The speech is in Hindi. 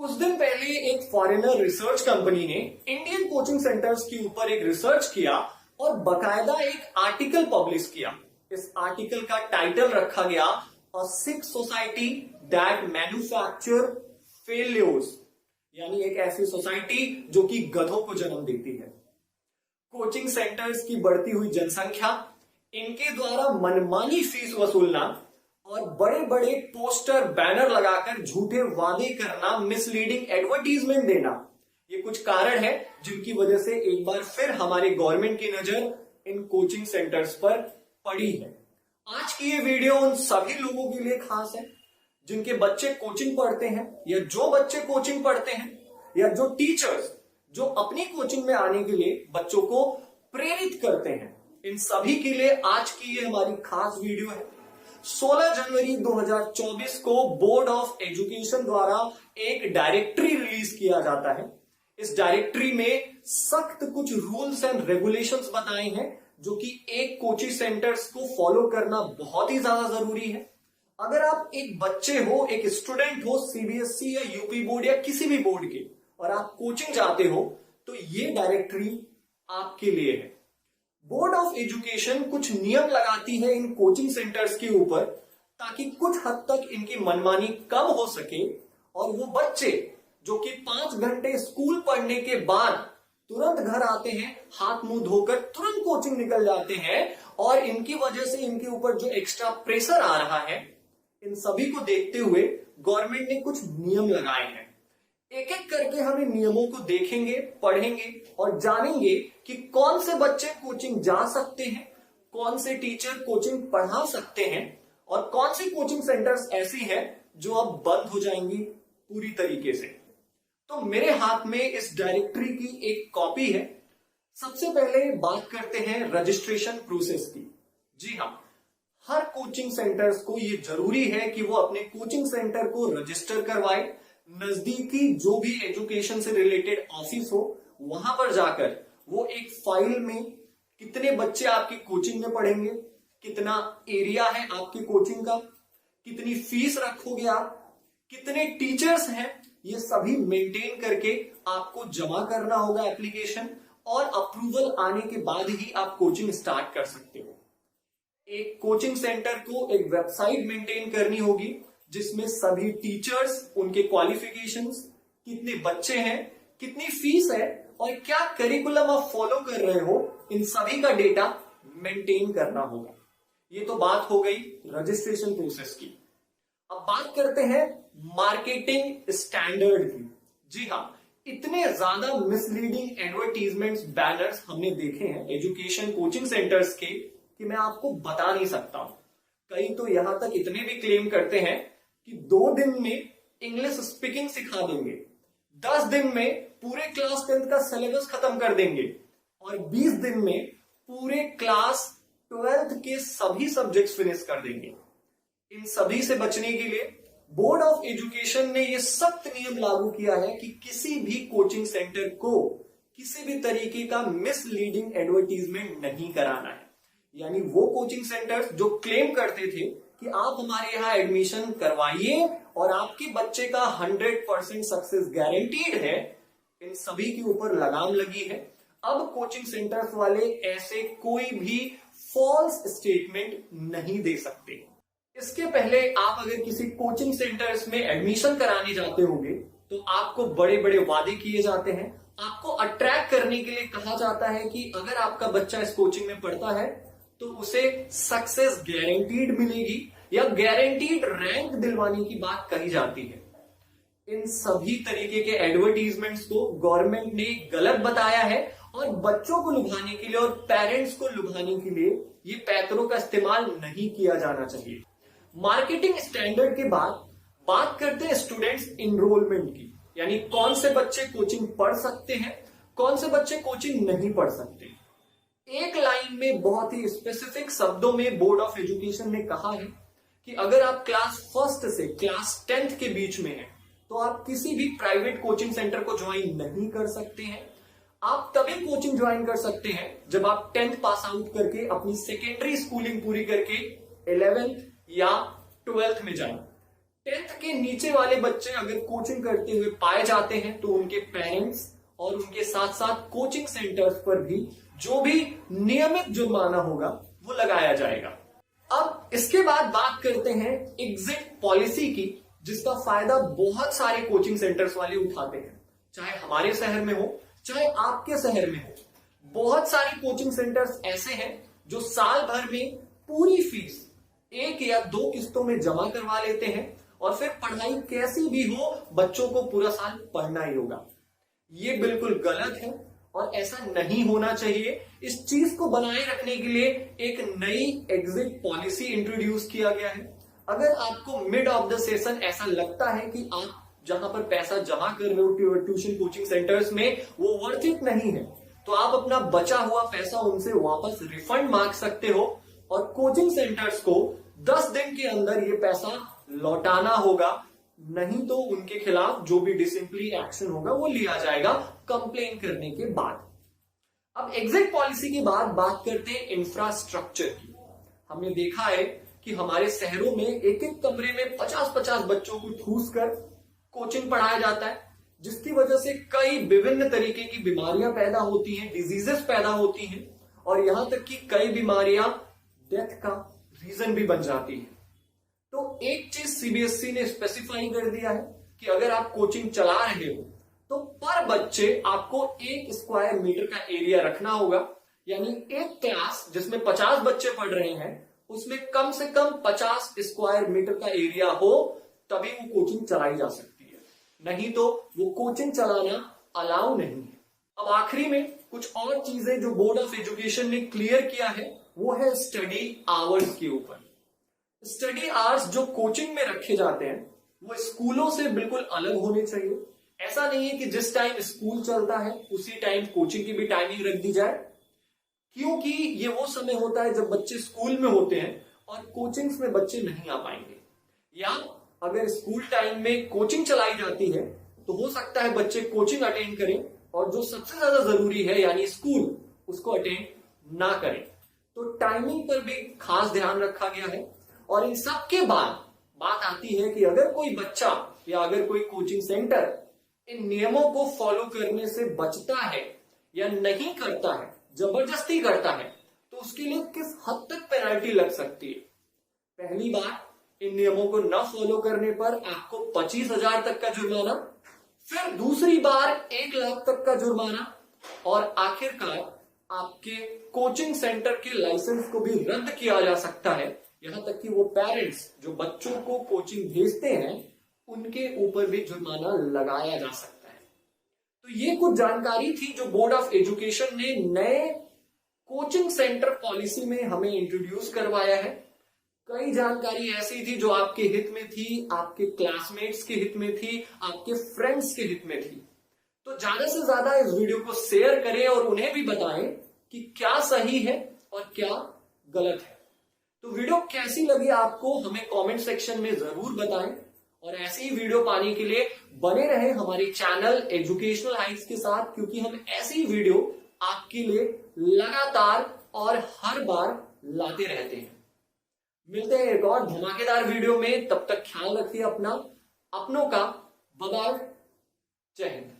कुछ दिन पहले एक फॉरेनर रिसर्च कंपनी ने इंडियन कोचिंग सेंटर्स के ऊपर एक रिसर्च किया और बकायदा एक आर्टिकल पब्लिश किया। इस आर्टिकल का टाइटल रखा गया अ सिक सोसाइटी दैट मैन्युफैक्चर फेल्योर्स, यानी एक ऐसी सोसाइटी जो कि गधों को जन्म देती है। कोचिंग सेंटर्स की बढ़ती हुई जनसंख्या, इनके द्वारा मनमानी फीस वसूलना और बड़े बड़े पोस्टर बैनर लगाकर झूठे वादे करना, मिसलीडिंग एडवर्टीजमेंट देना, ये कुछ कारण है जिनकी वजह से एक बार फिर हमारे गवर्नमेंट की नजर इन कोचिंग सेंटर्स पर पड़ी है। आज की ये वीडियो उन सभी लोगों के लिए खास है जिनके बच्चे कोचिंग पढ़ते हैं या जो बच्चे कोचिंग पढ़ते हैं या जो टीचर्स जो अपनी कोचिंग में आने के लिए बच्चों को प्रेरित करते हैं। इन सभी के लिए आज की ये हमारी खास वीडियो है। 16 जनवरी 2024 को बोर्ड ऑफ एजुकेशन द्वारा एक डायरेक्टरी रिलीज किया जाता है। इस डायरेक्टरी में सख्त कुछ रूल्स एंड रेगुलेशंस बताए हैं जो कि एक कोचिंग सेंटर्स को फॉलो करना बहुत ही ज्यादा जरूरी है। अगर आप एक बच्चे हो, एक स्टूडेंट हो सीबीएसई या यूपी बोर्ड या किसी भी बोर्ड के, और आप कोचिंग जाते हो तो ये डायरेक्टरी आपके लिए है। बोर्ड ऑफ एजुकेशन कुछ नियम लगाती है इन कोचिंग सेंटर्स के ऊपर ताकि कुछ हद तक इनकी मनमानी कम हो सके और वो बच्चे जो कि 5 घंटे स्कूल पढ़ने के बाद तुरंत घर आते हैं, हाथ मुंह धोकर तुरंत कोचिंग निकल जाते हैं और इनकी वजह से इनके ऊपर जो एक्स्ट्रा प्रेशर आ रहा है, इन सभी को देखते हुए गवर्नमेंट ने कुछ नियम लगाए हैं। एक एक करके हम इन नियमों को देखेंगे, पढ़ेंगे और जानेंगे कि कौन से बच्चे कोचिंग जा सकते हैं, कौन से टीचर कोचिंग पढ़ा सकते हैं और कौन सी कोचिंग सेंटर्स ऐसी हैं जो अब बंद हो जाएंगी पूरी तरीके से। तो मेरे हाथ में इस डायरेक्टरी की एक कॉपी है। सबसे पहले बात करते हैं रजिस्ट्रेशन प्रोसेस की। जी हाँ, हर कोचिंग सेंटर्स को ये जरूरी है कि वो अपने कोचिंग सेंटर को रजिस्टर करवाए। नजदीकी जो भी एजुकेशन से रिलेटेड ऑफिस हो वहां पर जाकर वो एक फाइल में कितने बच्चे आपकी कोचिंग में पढ़ेंगे, कितना एरिया है आपकी कोचिंग का, कितनी फीस रखोगे आप, कितने टीचर्स हैं, ये सभी मेंटेन करके आपको जमा करना होगा एप्लीकेशन, और अप्रूवल आने के बाद ही आप कोचिंग स्टार्ट कर सकते हो। एक कोचिंग सेंटर को एक वेबसाइट मेंटेन करनी होगी जिसमें सभी टीचर्स, उनके क्वालिफिकेशंस, कितने बच्चे हैं, कितनी फीस है और क्या करिकुलम आप फॉलो कर रहे हो, इन सभी का डेटा मेंटेन करना होगा। ये तो बात हो गई रजिस्ट्रेशन प्रोसेस की। अब बात करते हैं मार्केटिंग स्टैंडर्ड की। जी हाँ, इतने ज्यादा मिसलीडिंग एडवर्टीजमेंट्स, बैनर्स हमने देखे हैं एजुकेशन कोचिंग सेंटर्स के कि मैं आपको बता नहीं सकता हूं। कई तो यहां तक इतने भी क्लेम करते हैं कि 2 दिन में इंग्लिश स्पीकिंग सिखा देंगे, 10 दिन में पूरे क्लास 10th का सिलेबस खत्म कर देंगे और 20 दिन में पूरे क्लास 12th के सभी सब्जेक्ट्स फिनिश कर देंगे। इन सभी से बचने के लिए बोर्ड ऑफ एजुकेशन ने यह सख्त नियम लागू किया है कि किसी भी कोचिंग सेंटर को किसी भी तरीके का मिसलीडिंग एडवर्टीजमेंट नहीं कराना है। यानी वो कोचिंग सेंटर्स जो क्लेम करते थे कि आप हमारे यहां एडमिशन करवाइए और आपके बच्चे का 100% सक्सेस गारंटीड है, इन सभी के ऊपर लगाम लगी है। अब कोचिंग सेंटर्स वाले ऐसे कोई भी फॉल्स स्टेटमेंट नहीं दे सकते। इसके पहले आप अगर किसी कोचिंग सेंटर्स में एडमिशन कराने जाते होंगे तो आपको बड़े बड़े वादे किए जाते हैं, आपको अट्रैक्ट करने के लिए कहा जाता है कि अगर आपका बच्चा इस कोचिंग में पढ़ता है तो उसे सक्सेस गारंटीड मिलेगी या गारंटीड रैंक दिलवाने की बात कही जाती है। इन सभी तरीके के एडवर्टीजमेंट्स को गवर्नमेंट ने गलत बताया है और बच्चों को लुभाने के लिए और पेरेंट्स को लुभाने के लिए ये पैतरों का इस्तेमाल नहीं किया जाना चाहिए। मार्केटिंग स्टैंडर्ड के बाद बात करते हैं स्टूडेंट्स इनरोलमेंट की, यानी कौन से बच्चे कोचिंग पढ़ सकते हैं, कौन से बच्चे कोचिंग नहीं पढ़ सकते। एक लाइन में बहुत ही स्पेसिफिक शब्दों में बोर्ड ऑफ एजुकेशन ने कहा है कि अगर आप क्लास 1st से क्लास 10th के बीच में हैं तो आप किसी भी प्राइवेट कोचिंग सेंटर को ज्वाइन नहीं कर सकते हैं। आप तभी कोचिंग ज्वाइन कर सकते हैं जब आप 10th पास आउट करके अपनी सेकेंडरी स्कूलिंग पूरी करके 11th या 12th में जाएं। 10th के नीचे वाले बच्चे अगर कोचिंग करते हुए पाए जाते हैं तो उनके पेरेंट्स और उनके साथ साथ कोचिंग सेंटर्स पर भी जो भी नियमित जुर्माना होगा वो लगाया जाएगा। अब इसके बाद बात करते हैं एग्जिट पॉलिसी की, जिसका फायदा बहुत सारे कोचिंग सेंटर्स वाले उठाते हैं, चाहे हमारे शहर में हो चाहे आपके शहर में हो। बहुत सारे कोचिंग सेंटर्स ऐसे हैं जो साल भर में पूरी फीस 1 या 2 किस्तों में जमा करवा लेते हैं और फिर पढ़ाई कैसी भी हो बच्चों को पूरा साल पढ़ना ही होगा। ये बिल्कुल गलत है और ऐसा नहीं होना चाहिए। इस चीज को बनाए रखने के लिए एक नई एग्जिट पॉलिसी इंट्रोड्यूस किया गया है। अगर आपको मिड ऑफ द सेशन ऐसा लगता है कि आप जहां पर पैसा जमा कर रहे हो ट्यूशन कोचिंग सेंटर्स में वो वर्थ इट नहीं है, तो आप अपना बचा हुआ पैसा उनसे वापस रिफंड मांग सकते हो और कोचिंग सेंटर्स को 10 दिन के अंदर ये पैसा लौटाना होगा, नहीं तो उनके खिलाफ जो भी डिसिप्लिनरी एक्शन होगा वो लिया जाएगा कंप्लेन करने के बाद। अब एग्जिट पॉलिसी के बाद बात करते हैं इंफ्रास्ट्रक्चर की। हमने देखा है कि हमारे शहरों में एक एक कमरे में 50-50 बच्चों को ठूस कर कोचिंग पढ़ाया जाता है, जिसकी वजह से कई विभिन्न तरीके की बीमारियां पैदा होती हैं, डिजीजेस पैदा होती हैं और यहां तक कि कई बीमारियां डेथ का रीजन भी बन जाती है। तो एक चीज सीबीएसई ने स्पेसिफाई कर दिया है कि अगर आप कोचिंग चला रहे हो तो पर बच्चे आपको 1 स्क्वायर मीटर का एरिया रखना होगा, यानी एक क्लास जिसमें 50 बच्चे पढ़ रहे हैं उसमें कम से कम 50 स्क्वायर मीटर का एरिया हो, तभी वो कोचिंग चलाई जा सकती है, नहीं तो वो कोचिंग चलाना अलाउ नहीं है। अब आखिरी में कुछ और चीजें जो बोर्ड ऑफ एजुकेशन ने क्लियर किया है वो है स्टडी आवर्स के ऊपर। स्टडी आवर्स जो कोचिंग में रखे जाते हैं वो स्कूलों से बिल्कुल अलग होने चाहिए। ऐसा नहीं है कि जिस टाइम स्कूल चलता है उसी टाइम कोचिंग की भी टाइमिंग रख दी जाए, क्योंकि ये वो समय होता है जब बच्चे स्कूल में होते हैं और कोचिंग्स में बच्चे नहीं आ पाएंगे। या अगर स्कूल टाइम में कोचिंग चलाई जाती है तो हो सकता है बच्चे कोचिंग अटेंड करें और जो सबसे ज्यादा जरूरी है यानी स्कूल उसको अटेंड ना करें। तो टाइमिंग पर भी खास ध्यान रखा गया है। और इन सब के बाद बात आती है कि अगर कोई बच्चा या अगर कोई कोचिंग सेंटर इन नियमों को फॉलो करने से बचता है या नहीं करता है, जबरदस्ती करता है, तो उसके लिए किस हद तक पेनल्टी लग सकती है। पहली बात, इन नियमों को न फॉलो करने पर आपको 25,000 तक का जुर्माना, फिर दूसरी बार 1 लाख तक का जुर्माना और आखिरकार आपके कोचिंग सेंटर के लाइसेंस को भी रद्द किया जा सकता है। यहां तक कि वो पेरेंट्स जो बच्चों को कोचिंग भेजते हैं उनके ऊपर भी जुर्माना लगाया जा सकता है। तो ये कुछ जानकारी थी जो बोर्ड ऑफ एजुकेशन ने नए कोचिंग सेंटर पॉलिसी में हमें इंट्रोड्यूस करवाया है। कई जानकारी ऐसी थी जो आपके हित में थी, आपके क्लासमेट्स के हित में थी, आपके फ्रेंड्स के हित में थी। तो ज्यादा से ज्यादा इस वीडियो को शेयर करें और उन्हें भी बताएं कि क्या सही है और क्या गलत है। तो वीडियो कैसी लगी आपको हमें कमेंट सेक्शन में जरूर बताएं और ऐसी ही वीडियो पाने के लिए बने रहे हमारे चैनल एजुकेशनल हाइट्स के साथ, क्योंकि हम ऐसी वीडियो आपके लिए लगातार और हर बार लाते रहते हैं। मिलते हैं एक और धमाकेदार वीडियो में, तब तक ख्याल रखिए अपना, अपनों का। बाय बाय, जय हिंद।